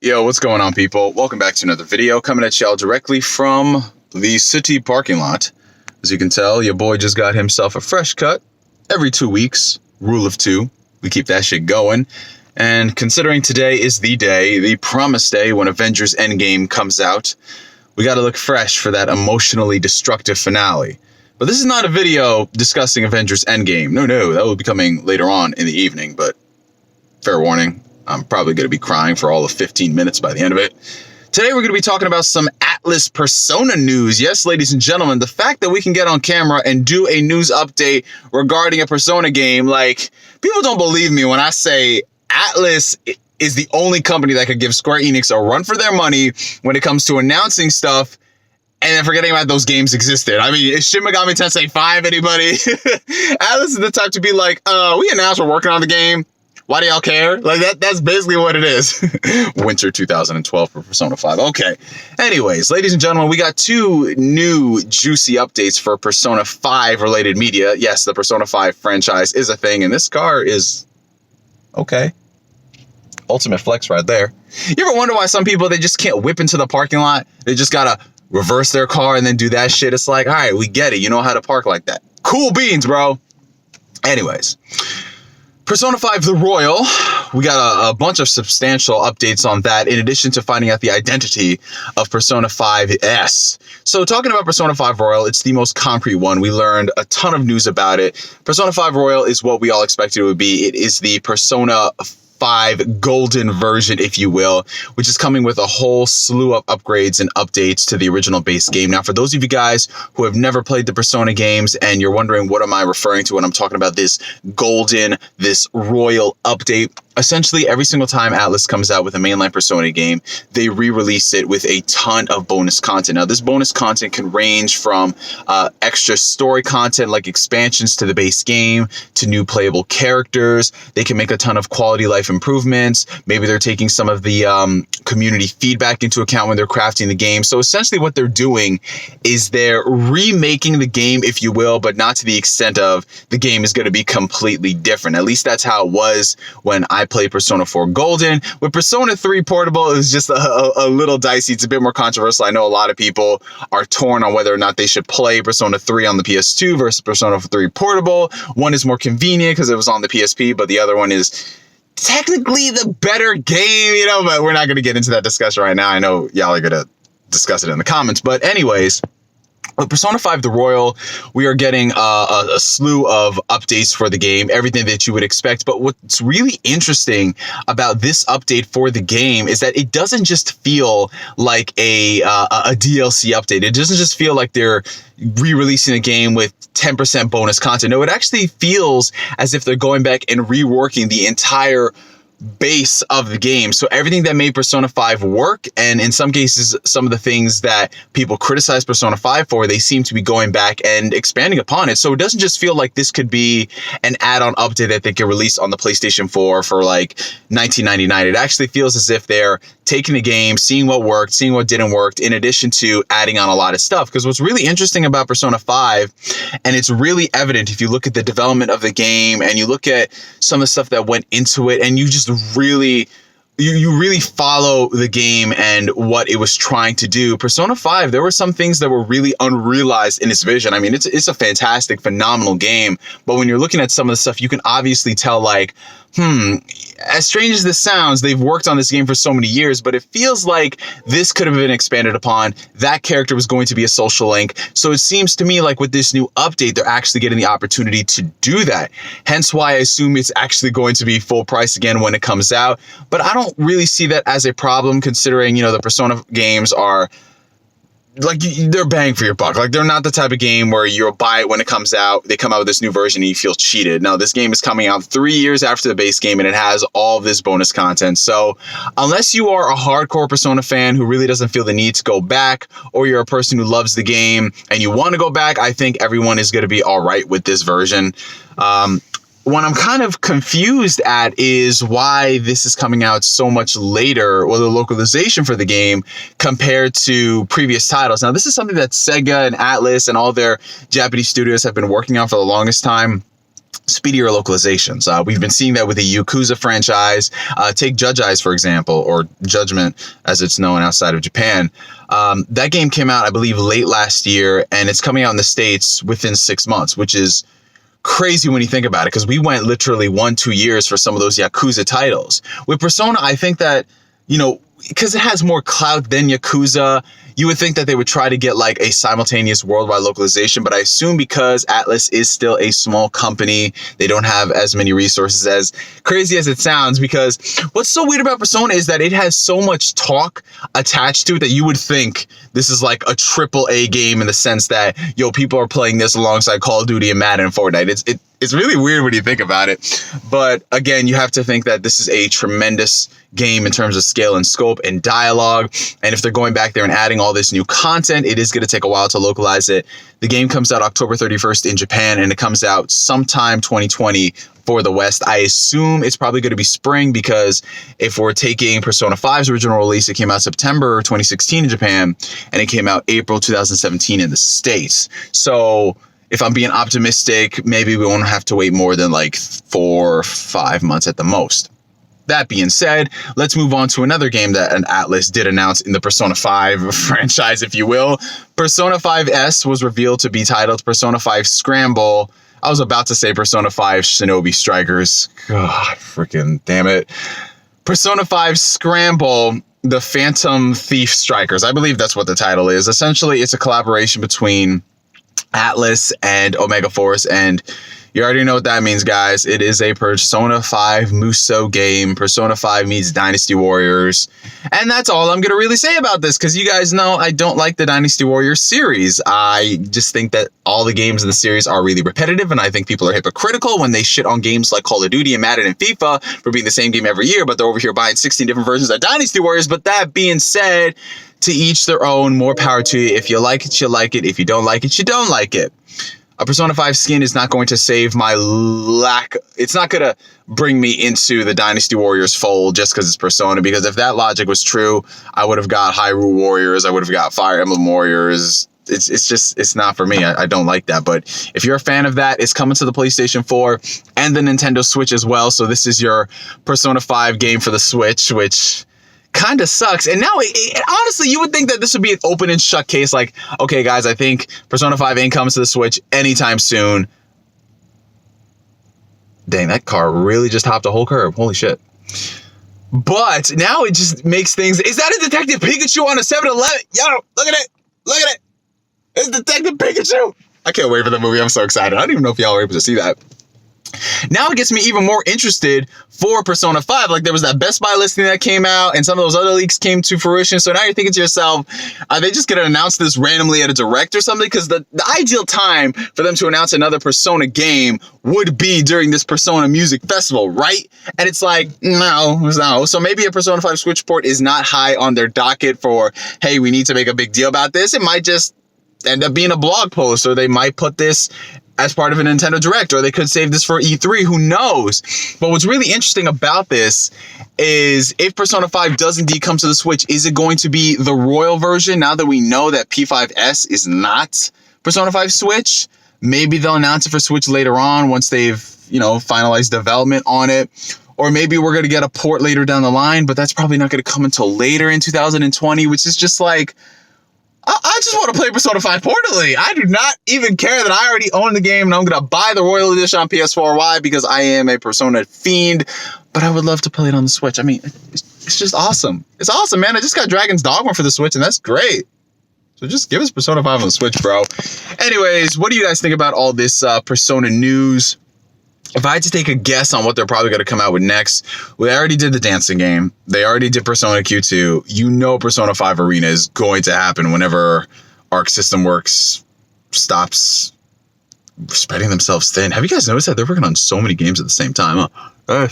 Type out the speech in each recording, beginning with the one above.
Yo, what's going on, people? Welcome back to another video coming at y'all directly from the city parking lot. As you can tell, your boy just got himself a fresh cut every 2 weeks. Rule of two. We keep that shit going. And considering today is the day, the promised day when Avengers Endgame comes out, we gotta look fresh for that emotionally destructive finale. But this is not a video discussing Avengers Endgame. No, that will be coming later on in the evening, but fair warning. I'm probably going to be crying for all of 15 minutes by the end of it. Today, we're going to be talking about some Atlas Persona news. Yes, ladies and gentlemen, the fact that we can get on camera and do a news update regarding a Persona game, like, people don't believe me when I say Atlas is the only company that could give Square Enix a run for their money when it comes to announcing stuff and then forgetting about those games existed. I mean, is Shin Megami Tensei 5 anybody? Atlas is the type to be like, we announced we're working on the game. Why do y'all care? Like, that's basically what it is. Winter 2012 for Persona 5. Okay. Anyways, ladies and gentlemen, we got two new juicy updates for Persona 5 related media. Yes, the Persona 5 franchise is a thing, and this car is okay. Ultimate flex right there. You ever wonder why some people, they just can't whip into the parking lot? They just gotta reverse their car and then do that shit. It's like, all right, we get it. You know how to park like that. Cool beans, bro. Anyways. Persona 5 The Royal, we got a bunch of substantial updates on that, in addition to finding out the identity of Persona 5S. So talking about Persona 5 Royal, it's the most concrete one. We learned a ton of news about it. Persona 5 Royal is what we all expected it would be. It is the Persona 5 golden version, if you will, which is coming with a whole slew of upgrades and updates to the original base game. Now, for those of you guys who have never played the Persona games and you're wondering what am I referring to when I'm talking about this golden, this royal update, essentially every single time Atlas comes out with a mainline Persona game, they re-release it with a ton of bonus content. Now, this bonus content can range from extra story content like expansions to the base game, to new playable characters. They can make a ton of quality life improvements. Maybe they're taking some of the community feedback into account when they're crafting the game. So essentially what they're doing is they're remaking the game, if you will, but not to the extent of the game is going to be completely different. At least that's how it was when I played Persona 4 Golden. With Persona 3 Portable, it was just a little dicey. It's a bit more controversial. I know a lot of people are torn on whether or not they should play Persona 3 on the PS2 versus Persona 3 Portable. One is more convenient because it was on the PSP, but the other one is technically the better game, but we're not going to get into that discussion right now. I know y'all are going to discuss it in the comments, but anyways, with Persona 5 The Royal, we are getting a slew of updates for the game, everything that you would expect. But what's really interesting about this update for the game is that it doesn't just feel like a DLC update. It doesn't just feel like they're re-releasing a game with 10% bonus content. No, it actually feels as if they're going back and reworking the entire base of the game. So everything that made Persona 5 work, and in some cases, some of the things that people criticize Persona 5 for, they seem to be going back and expanding upon it. So it doesn't just feel like this could be an add-on update that they can release on the PlayStation 4 for like $19.99. It actually feels as if they're taking the game, seeing what worked, seeing what didn't work, in addition to adding on a lot of stuff. Because what's really interesting about Persona 5, and it's really evident if you look at the development of the game and you look at some of the stuff that went into it, and you just really follow the game and what it was trying to do. Persona 5, there were some things that were really unrealized in its vision. I mean, it's a fantastic, phenomenal game, but when you're looking at some of the stuff, you can obviously tell, like, as strange as this sounds, they've worked on this game for so many years, but it feels like this could have been expanded upon. That character was going to be a social link. So it seems to me like with this new update, they're actually getting the opportunity to do that. Hence why I assume it's actually going to be full price again when it comes out. But I don't really see that as a problem, considering, the Persona games are like, they're bang for your buck. Like, they're not the type of game where you'll buy it when it comes out, they come out with this new version and you feel cheated. Now, this game is coming out 3 years after the base game and it has all of this bonus content. So unless you are a hardcore Persona fan who really doesn't feel the need to go back, or you're a person who loves the game and you want to go back, I think everyone is going to be all right with this version. What I'm kind of confused at is why this is coming out so much later, or the localization for the game, compared to previous titles. Now, this is something that Sega and Atlas and all their Japanese studios have been working on for the longest time. speedier localizations. We've been seeing that with the Yakuza franchise. Take Judge Eyes, for example, or Judgment, as it's known outside of Japan. That game came out, I believe, late last year, and it's coming out in the States within 6 months, which is crazy when you think about it, because we went literally 1-2 years for some of those Yakuza titles. With Persona, I think that, because it has more clout than Yakuza, you would think that they would try to get like a simultaneous worldwide localization, but I assume because Atlas is still a small company, they don't have as many resources, as crazy as it sounds, because what's so weird about Persona is that it has so much talk attached to it that you would think this is like a AAA game in the sense that, people are playing this alongside Call of Duty and Madden and Fortnite. It's really weird when you think about it. But again, you have to think that this is a tremendous game in terms of scale and scope and dialogue. And if they're going back there and adding all this new content, it is going to take a while to localize it. The game comes out October 31st in Japan, and it comes out sometime 2020 for the West. I assume it's probably going to be spring, because if we're taking Persona 5's original release, it came out September 2016 in Japan, and it came out April 2017 in the States. So if I'm being optimistic, maybe we won't have to wait more than like 4 or 5 months at the most. That being said, let's move on to another game that an Atlas did announce in the Persona 5 franchise, if you will. Persona 5S was revealed to be titled Persona 5 Scramble. I was about to say Persona 5 Shinobi Strikers. God, freaking damn it. Persona 5 Scramble, the Phantom Thief Strikers. I believe that's what the title is. Essentially, it's a collaboration between Atlas and Omega Force, and you already know what that means, guys. It is a Persona 5 Musou game. Persona 5 meets Dynasty Warriors. And that's all I'm going to really say about this, because you guys know I don't like the Dynasty Warriors series. I just think that all the games in the series are really repetitive, and I think people are hypocritical when they shit on games like Call of Duty and Madden and FIFA for being the same game every year, but they're over here buying 16 different versions of Dynasty Warriors. But that being said, to each their own, more power to you. If you like it, you like it. If you don't like it, you don't like it. A Persona 5 skin is not going to save my it's not going to bring me into the Dynasty Warriors fold just because it's Persona, because if that logic was true, I would have got Hyrule Warriors, I would have got Fire Emblem Warriors. It's not for me. I don't like that. But if you're a fan of that, it's coming to the PlayStation 4 and the Nintendo Switch as well. So this is your Persona 5 game for the Switch, which kind of sucks. And now, honestly, you would think that this would be an open and shut case. Like, okay, guys, I think Persona 5 ain't coming to the Switch anytime soon. Dang, that car really just hopped a whole curb. Holy shit. But now it just makes things... Is that a Detective Pikachu on a 7-Eleven? Yo, look at it. Look at it. It's Detective Pikachu. I can't wait for the movie. I'm so excited. I don't even know if y'all were able to see that. Now it gets me even more interested for Persona 5. Like, there was that Best Buy listing that came out, and some of those other leaks came to fruition. So now you're thinking to yourself, are they just going to announce this randomly at a direct or something? Because the ideal time for them to announce another Persona game would be during this Persona Music Festival, right? And it's like, no. So maybe a Persona 5 Switch port is not high on their docket for, hey, we need to make a big deal about this. It might just end up being a blog post, or they might put this as part of a Nintendo Direct, or they could save this for E3, who knows? But what's really interesting about this is, if Persona 5 does indeed come to the Switch, is it going to be the Royal version now that we know that P5S is not Persona 5 Switch? Maybe they'll announce it for Switch later on once they've, finalized development on it. Or maybe we're going to get a port later down the line, but that's probably not going to come until later in 2020, which is just like, I just want to play Persona 5 portably. I do not even care that I already own the game and I'm going to buy the Royal Edition on PS4. Why? Because I am a Persona fiend, but I would love to play it on the Switch. I mean, it's just awesome. It's awesome, man. I just got Dragon's Dogma for the Switch, and that's great. So just give us Persona 5 on the Switch, bro. Anyways, what do you guys think about all this Persona news? If I had to take a guess on what they're probably going to come out with next, we already did the dancing game. They already did Persona Q2. You know Persona 5 Arena is going to happen whenever Arc System Works stops spreading themselves thin. Have you guys noticed that they're working on so many games at the same time? I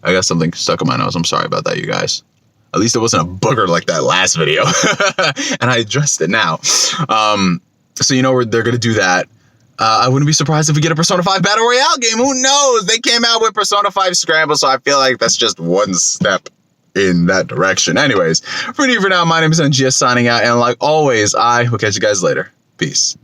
got something stuck in my nose. I'm sorry about that, you guys. At least it wasn't a booger like that last video. And I addressed it now. So you know they're going to do that. I wouldn't be surprised if we get a Persona 5 Battle Royale game. Who knows? They came out with Persona 5 Scramble, so I feel like that's just one step in that direction. Anyways, for now, my name is NGS signing out, and like always, I will catch you guys later. Peace.